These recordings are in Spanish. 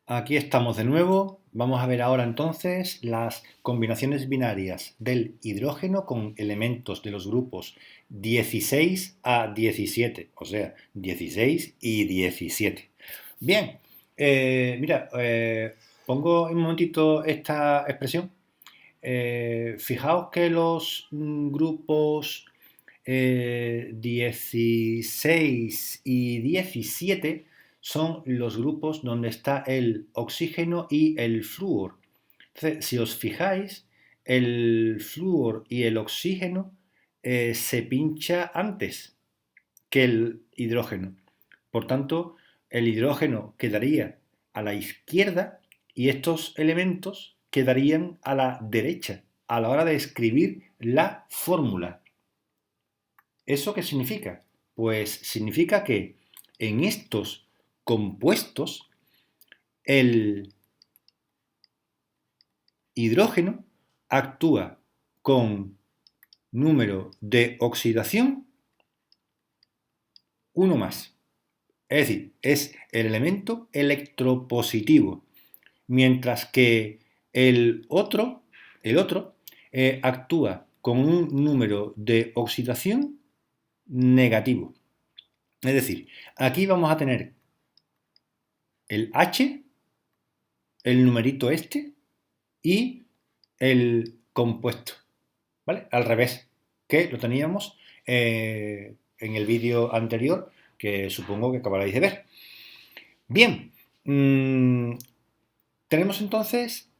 Aquí estamos de nuevo. Vamos a ver ahora entonces las combinaciones binarias del hidrógeno con elementos de los grupos 16 a 17, o sea, 16 y 17. Bien, mira, pongo un momentito esta expresión. Fijaos que los grupos 16 y 17 son los grupos donde está el oxígeno y el flúor. Entonces, si os fijáis, el flúor y el oxígeno se pincha antes que el hidrógeno. Por tanto, el hidrógeno quedaría a la izquierda y estos elementos quedarían a la derecha a la hora de escribir la fórmula. ¿Eso qué significa? Pues significa que en estos compuestos el hidrógeno actúa con número de oxidación 1 más. Es decir, es el elemento electropositivo, mientras que el otro actúa con un número de oxidación negativo. Es decir, aquí vamos a tener el H, el numerito este y el compuesto, ¿vale? Al revés, que lo teníamos en el vídeo anterior, que supongo que acabaréis de ver. Bien, tenemos entonces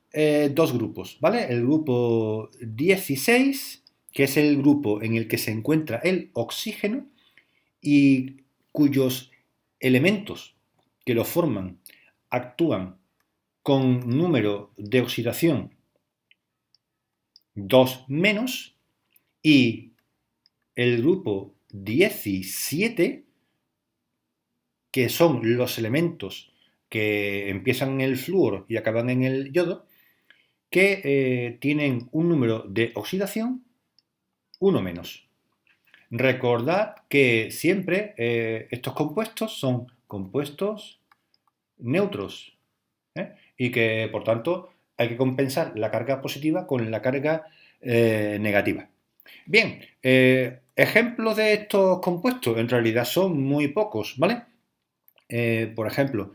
dos grupos, ¿vale? El grupo 16, que es el grupo en el que se encuentra el oxígeno y cuyos elementos que lo forman actúan con número de oxidación 2 menos, y el grupo 17, que son los elementos que empiezan en el flúor y acaban en el yodo, que tienen un número de oxidación 1 menos. Recordad que siempre estos compuestos son compuestos neutros, y que por tanto hay que compensar la carga positiva con la carga negativa. Bien, ejemplos de estos compuestos en realidad son muy pocos, ¿vale? Por ejemplo,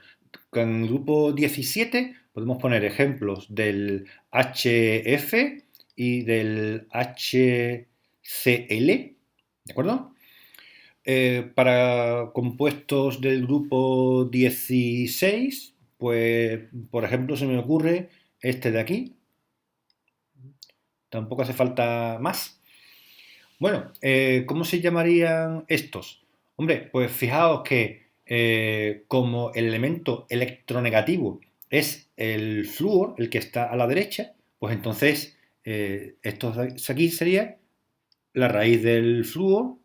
con el grupo 17 podemos poner ejemplos del HF y del HCl, ¿de acuerdo? Para compuestos del grupo 16, pues, por ejemplo, se me ocurre este de aquí. Tampoco hace falta más. Bueno, ¿cómo se llamarían estos? Hombre, pues fijaos que como el elemento electronegativo es el flúor, el que está a la derecha, pues entonces esto de aquí sería la raíz del flúor,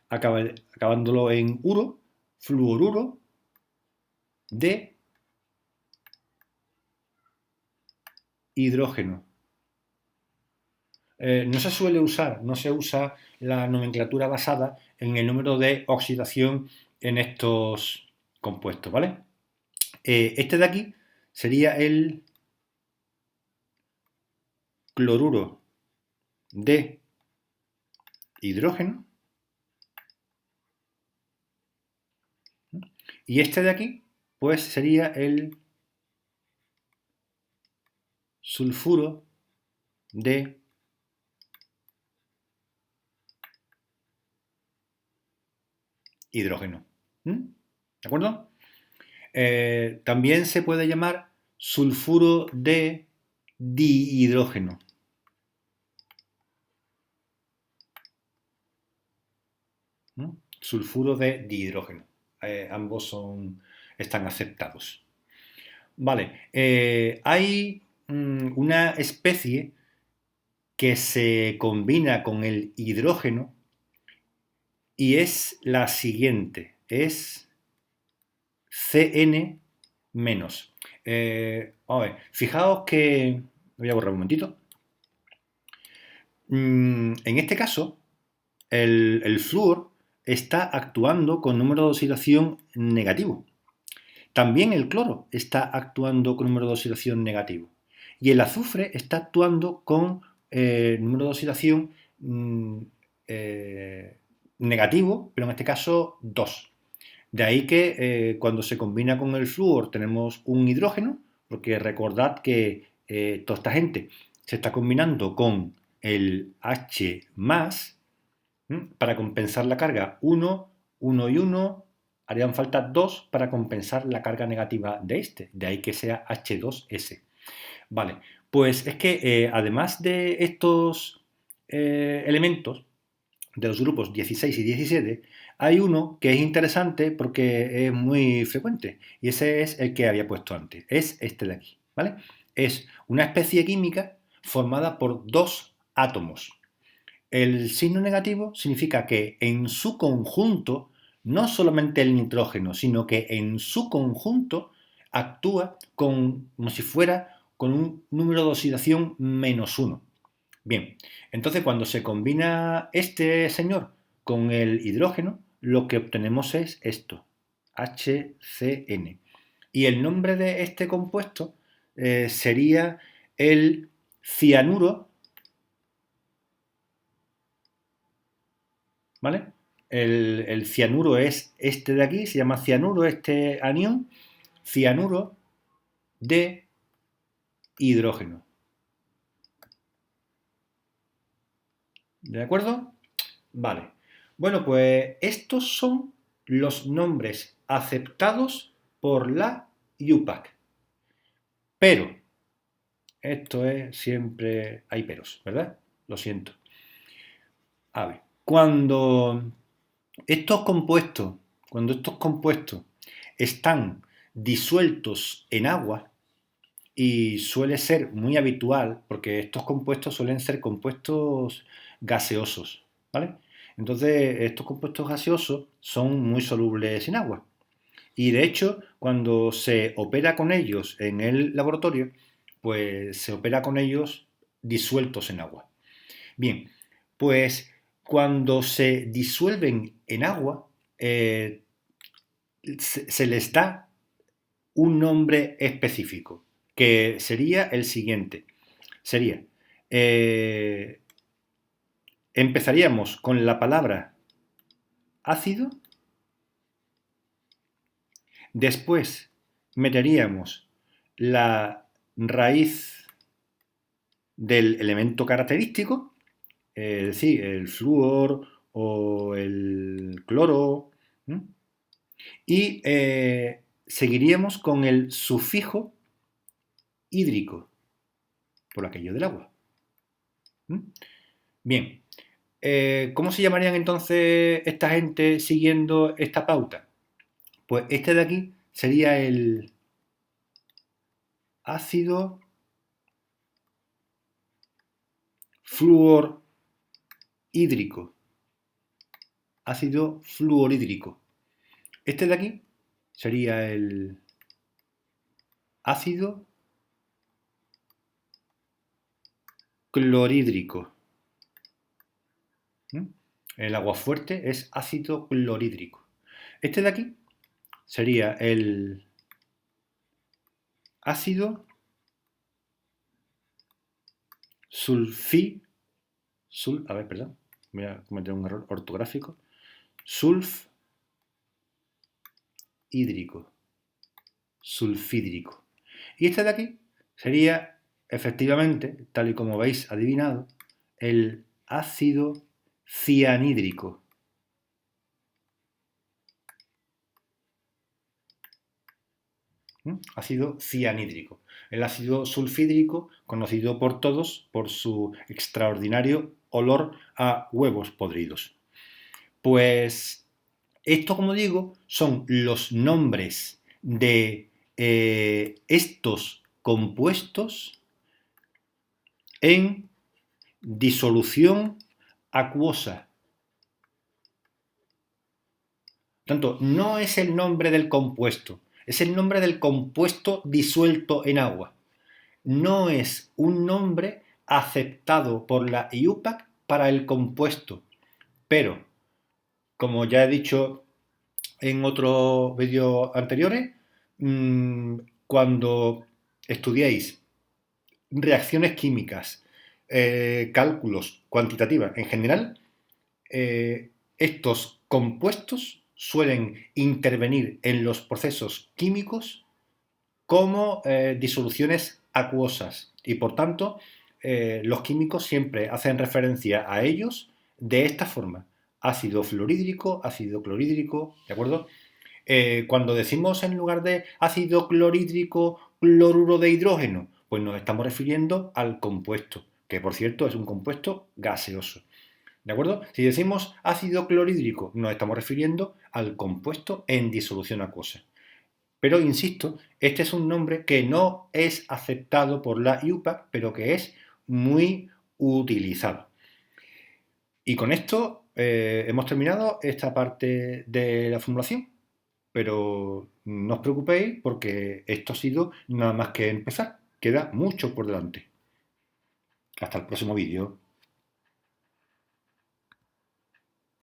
acabándolo en uro, fluoruro de hidrógeno. No se suele usar, no se usa la nomenclatura basada en el número de oxidación en estos compuestos, ¿vale? Este de aquí sería el cloruro de hidrógeno, y este de aquí pues sería el sulfuro de hidrógeno. ¿De acuerdo? También se puede llamar sulfuro de dihidrógeno. Sulfuro de dihidrógeno. Ambos están aceptados. Vale, hay una especie que se combina con el hidrógeno y es la siguiente, es CN-. A ver, fijaos que... Voy a borrar un momentito. En este caso, el flúor está actuando con número de oxidación negativo, También el cloro está actuando con número de oxidación negativo. Y el azufre está actuando con número de oxidación negativo, pero en este caso 2. De ahí que cuando se combina con el flúor tenemos un hidrógeno, porque recordad que toda esta gente se está combinando con el H+, para compensar la carga 1, 1 y 1, harían falta 2 para compensar la carga negativa de este, de ahí que sea H2S. Vale, pues es que además de estos elementos, de los grupos 16 y 17, hay uno que es interesante porque es muy frecuente y ese es el que había puesto antes, es este de aquí, ¿vale? Es una especie química formada por dos átomos. El signo negativo significa que en su conjunto, no solamente el nitrógeno, sino que en su conjunto actúa como si fuera con un número de oxidación -1. Bien, entonces cuando se combina este señor con el hidrógeno, lo que obtenemos es esto, HCN. Y el nombre de este compuesto sería el cianuro, ¿vale? El cianuro es este de aquí, se llama cianuro, este anión, cianuro de hidrógeno. ¿De acuerdo? Vale. Bueno, pues estos son los nombres aceptados por la IUPAC. Pero, esto es siempre, hay peros, ¿verdad? Lo siento. A ver, cuando estos compuestos están disueltos en agua, y suele ser muy habitual porque estos compuestos suelen ser compuestos gaseosos, ¿vale? Entonces, estos compuestos gaseosos son muy solubles en agua. Y de hecho, cuando se opera con ellos en el laboratorio, pues se opera con ellos disueltos en agua. Bien, pues cuando se disuelven en agua, se les da un nombre específico, que sería el siguiente. Sería, empezaríamos con la palabra ácido, después meteríamos la raíz del elemento característico, es decir, el flúor o el cloro, y seguiríamos con el sufijo hídrico, por aquello del agua. Bien, ¿cómo se llamarían entonces esta gente siguiendo esta pauta? Pues este de aquí sería el ácido fluorhídrico. Ácido fluorhídrico. Este de aquí sería el ácido clorhídrico. El agua fuerte es ácido clorhídrico. Este de aquí sería el ácido voy a cometer un error ortográfico. Sulfhídrico. Y este de aquí sería, efectivamente, tal y como veis adivinado, el ácido cianhídrico. Ácido cianhídrico. El ácido sulfhídrico, conocido por todos por su extraordinario olor a huevos podridos. Pues esto, como digo, son los nombres de estos compuestos en disolución acuosa. Por tanto, no es el nombre del compuesto, es el nombre del compuesto disuelto en agua. No es un nombre aceptado por la IUPAC para el compuesto, pero, como ya he dicho en otros vídeos anteriores, mm, cuando estudiéis reacciones químicas, cálculos, cuantitativas, en general, estos compuestos suelen intervenir en los procesos químicos como disoluciones acuosas y por tanto los químicos siempre hacen referencia a ellos de esta forma: ácido fluorhídrico, ácido clorhídrico, ¿de acuerdo? Cuando decimos en lugar de ácido clorhídrico cloruro de hidrógeno, pues nos estamos refiriendo al compuesto, que por cierto es un compuesto gaseoso. ¿De acuerdo? Si decimos ácido clorhídrico, nos estamos refiriendo al compuesto en disolución acuosa. Pero insisto, este es un nombre que no es aceptado por la IUPAC, pero que es muy utilizado. Y con esto hemos terminado esta parte de la formulación, pero no os preocupéis porque esto ha sido nada más que empezar. Queda mucho por delante. Hasta el próximo vídeo.